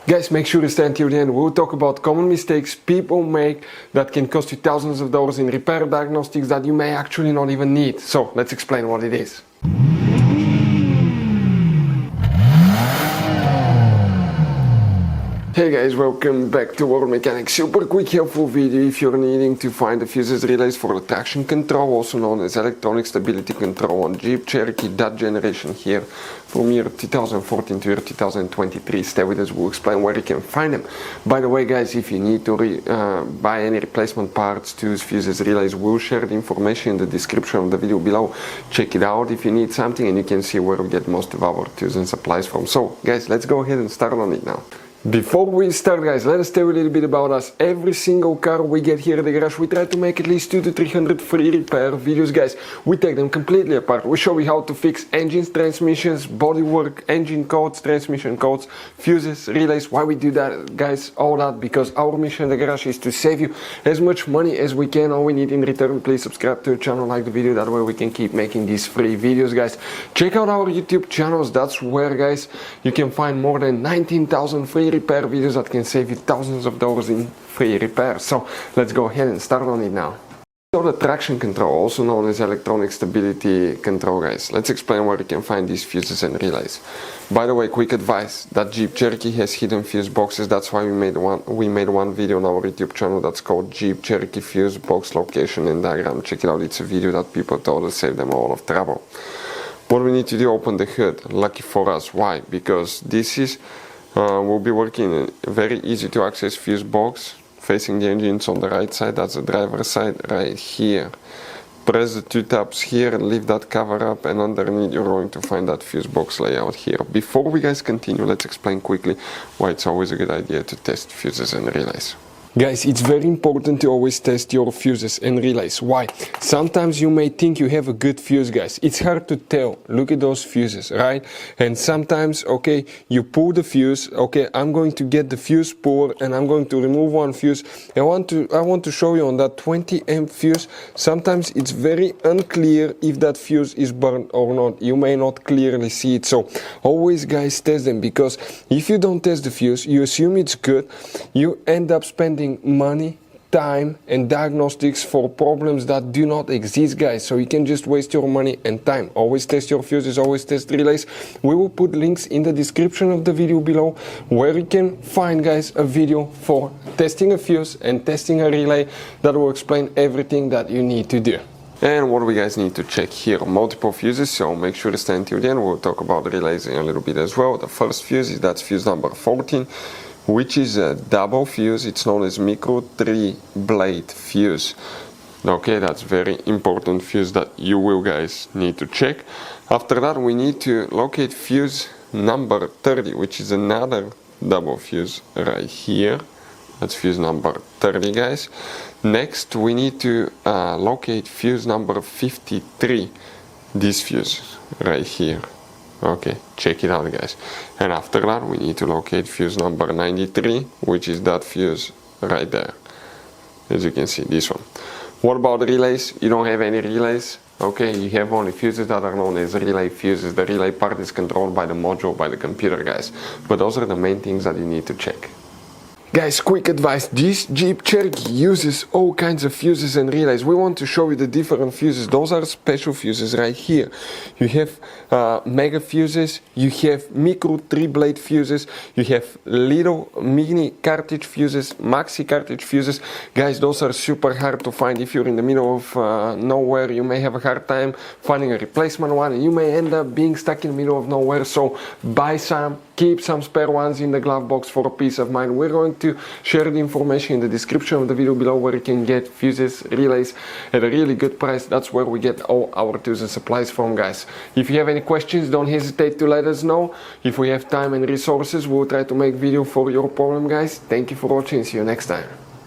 Guys, make sure to stay until the end. We'll talk about common mistakes people make that can cost you thousands of dollars in repair diagnostics that you may actually not even need. So let's explain what it is. Hey guys, welcome back to World Mechanics. Super quick helpful video if you're needing to find the fuses relays for the traction control, also known as electronic stability control on Jeep Cherokee, that generation here from year 2014 to year 2023. Stay with us, we'll explain where you can find them. By the way guys, if you need to buy any replacement parts, tools, fuses, relays, we'll share the information in the description of the video below. Check it out if you need something, and you can see where we get most of our tools and supplies from. So guys, let's go ahead and start on it now. Before we start guys, let us tell you a little bit about us. Every single car we get here at the garage, we try to make at least 200 to 300 free repair videos guys. We take them completely apart. We show you how to fix engines, transmissions, bodywork, engine codes, transmission codes, fuses, relays. Why we do that guys, all that because our mission at the garage is to save you as much money as we can. All we need in return, please subscribe to the channel, like the video, that way we can keep making these free videos guys. Check out our YouTube channels, that's where guys you can find more than 19,000 free repair videos that can save you thousands of dollars in free repair. So let's go ahead and start on it now. So the traction control, also known as electronic stability control guys. Let's explain where you can find these fuses and relays. By the way, quick advice, that Jeep Cherokee has hidden fuse boxes. That's why we made one video on our YouTube channel that's called Jeep Cherokee fuse box location and diagram. Check it out, it's a video that people told us saved them a lot of trouble. What we need to do, open the hood. Lucky for us. Why? Because this is we'll be working in a very easy to access fuse box facing the engines on the right side. That's the driver's side right here. Press the two tabs here and lift that cover up, and underneath you're going to find that fuse box layout here. Before we guys continue, let's explain quickly why it's always a good idea to test fuses and relays. Guys, it's very important to always test your fuses and relays. Why? Sometimes you may think you have a good fuse, guys. It's hard to tell. Look at those fuses, right? And sometimes, okay, you pull the fuse. Okay, I'm going to get the fuse puller and I'm going to remove one fuse. I want to show you on that 20 amp fuse. Sometimes it's very unclear if that fuse is burned or not. You may not clearly see it. So always, guys, test them, because if you don't test the fuse, you assume it's good. You end up spending money, time and diagnostics for problems that do not exist guys. So you can just waste your money and time. Always test your fuses, always test relays. We will put links in the description of the video below where you can find guys a video for testing a fuse and testing a relay that will explain everything that you need to do. And what we guys need to check here, multiple fuses, so make sure to stay until the end. We'll talk about relays in a little bit as well. The first fuse is that's fuse number 14, which is a double fuse. It's known as micro 3 blade fuse. Okay, that's very important fuse that you will guys need to check. After that, we need to locate fuse number 30, which is another double fuse right here. That's fuse number 30 guys. Next we need to locate fuse number 53, this fuse right here. Okay, check it out guys. And after that we need to locate fuse number 93, which is that fuse right there. As you can see, this one. What about relays? You don't have any relays? Okay, you have only fuses that are known as relay fuses. The relay part is controlled by the module, by the computer guys. But those are the main things that you need to check. Guys, quick advice, this Jeep Cherokee uses all kinds of fuses and relays. We want to show you the different fuses. Those are special fuses right here. You have mega fuses, you have micro 3 blade fuses, you have little mini cartridge fuses, maxi cartridge fuses. Guys, those are super hard to find. If you're in the middle of nowhere, you may have a hard time finding a replacement one, and you may end up being stuck in the middle of nowhere. So buy some, keep some spare ones in the glove box for a peace of mind. We're going to share the information in the description of the video below where you can get fuses, relays at a really good price. That's where we get all our tools and supplies from guys. If you have any questions, don't hesitate to let us know. If we have time and resources, we'll try to make video for your problem guys. Thank you for watching, see you next time.